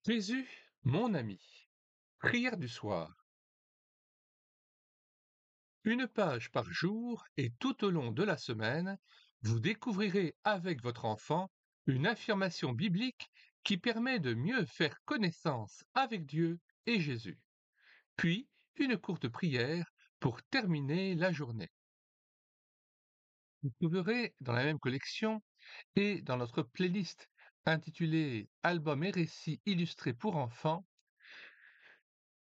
Jésus, mon ami. Prière du soir. Une page par jour et tout au long de la semaine, vous découvrirez avec votre enfant une affirmation biblique qui permet de mieux faire connaissance avec Dieu et Jésus. Puis, une courte prière pour terminer la journée. Vous trouverez dans la même collection et dans notre playlist intitulée Albums et récits illustrés pour enfants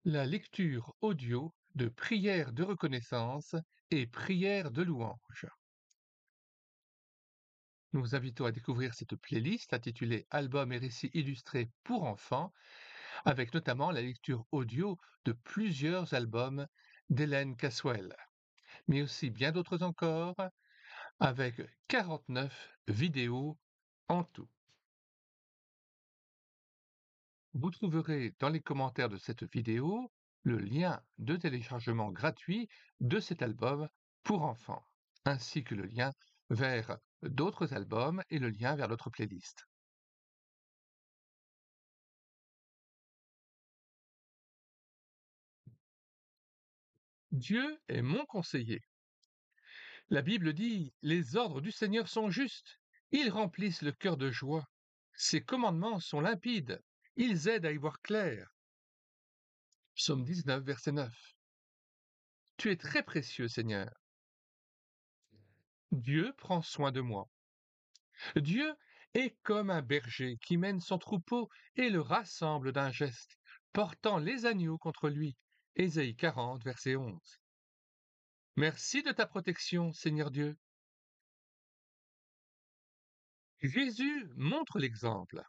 la lecture audio de prières de reconnaissance et prières de louange. Nous vous invitons à découvrir cette playlist intitulée Albums et récits illustrés pour enfants, avec notamment la lecture audio de plusieurs albums d'Hélène Caswell, mais aussi bien d'autres encore, avec 49 vidéos en tout. Vous trouverez dans les commentaires de cette vidéo le lien de téléchargement gratuit de cet album pour enfants, ainsi que le lien vers d'autres albums et le lien vers notre playlist. Dieu est mon conseiller. La Bible dit, les ordres du Seigneur sont justes, ils remplissent le cœur de joie. Ses commandements sont limpides, ils aident à y voir clair. Psaume 19, verset 9. Tu es très précieux, Seigneur. Dieu prend soin de moi. Dieu est comme un berger qui mène son troupeau et le rassemble d'un geste, portant les agneaux contre lui. Ésaïe 40, verset 11. Merci de ta protection, Seigneur Dieu. Jésus montre l'exemple.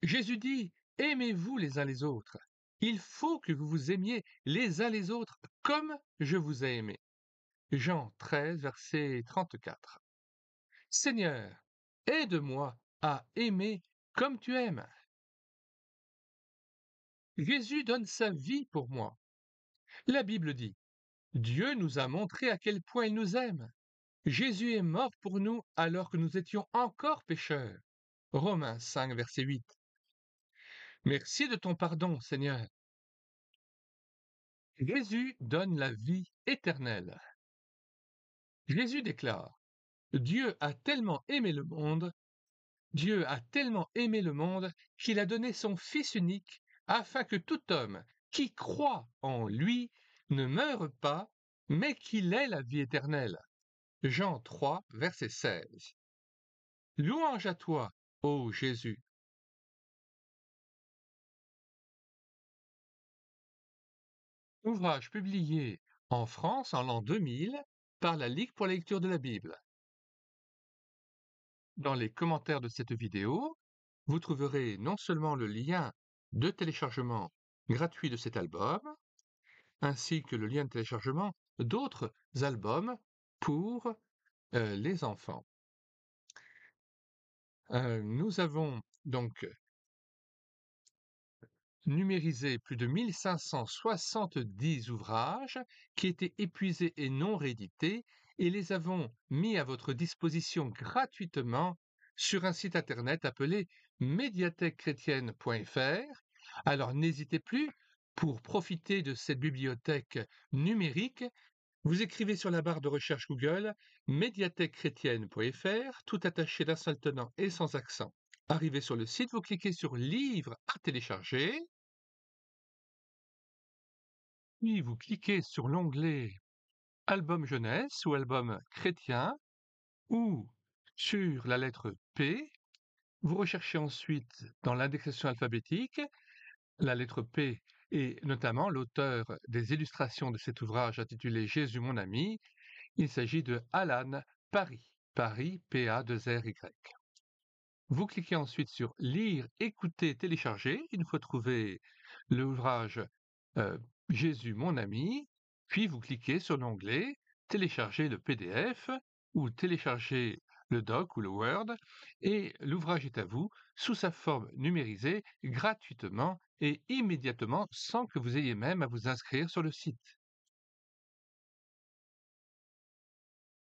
Jésus dit, aimez-vous les uns les autres. Il faut que vous vous aimiez les uns les autres comme je vous ai aimé. Jean 13, verset 34. Seigneur, aide-moi à aimer comme tu aimes. Jésus donne sa vie pour moi. La Bible dit, Dieu nous a montré à quel point il nous aime. Jésus est mort pour nous alors que nous étions encore pécheurs. Romains 5, verset 8. Merci de ton pardon, Seigneur. Jésus donne la vie éternelle. Jésus déclare, Dieu a tellement aimé le monde, Dieu a tellement aimé le monde qu'il a donné son Fils unique afin que tout homme qui croit en lui ne meure pas, mais qu'il ait la vie éternelle. Jean 3, verset 16. Louange à toi, ô Jésus. Ouvrage publié en France en l'an 2000 par la Ligue pour la lecture de la Bible. Dans les commentaires de cette vidéo, vous trouverez non seulement le lien de téléchargement gratuit de cet album, ainsi que le lien de téléchargement d'autres albums pour les enfants. Nous avons donc numérisé plus de 1570 ouvrages qui étaient épuisés et non réédités et les avons mis à votre disposition gratuitement sur un site internet appelé médiathèquechrétienne.fr. Alors n'hésitez plus, pour profiter de cette bibliothèque numérique, vous écrivez sur la barre de recherche Google médiathèquechrétienne.fr, tout attaché d'un seul tenant et sans accent. Arrivé sur le site, vous cliquez sur Livres à télécharger, puis vous cliquez sur l'onglet Album jeunesse ou album chrétien ou sur la lettre P. Vous recherchez ensuite dans l'indexation alphabétique la lettre P et notamment l'auteur des illustrations de cet ouvrage intitulé Jésus mon ami. Il s'agit de Alan Paris, Paris P-A-2-R-Y. Vous cliquez ensuite sur Lire, écouter, télécharger. Il faut trouver l'ouvrage euh, Jésus mon ami, puis vous cliquez sur l'onglet Télécharger le PDF ou télécharger le doc ou le Word, et l'ouvrage est à vous sous sa forme numérisée gratuitement et immédiatement sans que vous ayez même à vous inscrire sur le site.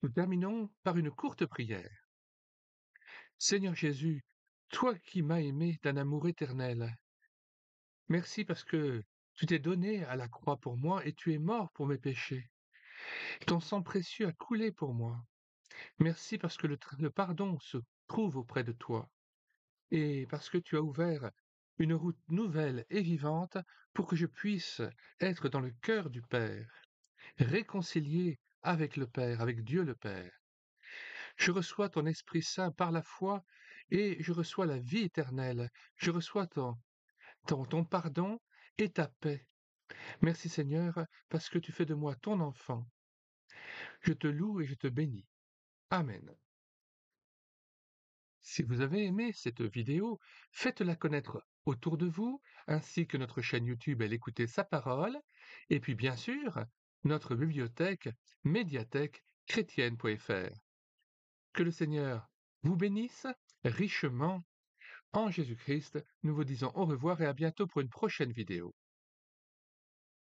Nous terminons par une courte prière. Seigneur Jésus, toi qui m'as aimé d'un amour éternel, Merci parce que tu t'es donné à la croix pour moi et tu es mort pour mes péchés. Ton sang précieux a coulé pour moi. Merci parce que le pardon se trouve auprès de toi et parce que tu as ouvert une route nouvelle et vivante pour que je puisse être dans le cœur du Père, réconcilié avec le Père, avec Dieu le Père. Je reçois ton Esprit Saint par la foi et je reçois la vie éternelle. Je reçois ton pardon et ta paix. Merci Seigneur parce que tu fais de moi ton enfant. Je te loue et je te bénis. Amen. Si vous avez aimé cette vidéo, faites-la connaître autour de vous, ainsi que notre chaîne YouTube Elle écouter sa parole, et puis bien sûr, notre bibliothèque médiathèque chrétienne.fr. Que le Seigneur vous bénisse richement en Jésus-Christ. Nous vous disons au revoir et à bientôt pour une prochaine vidéo.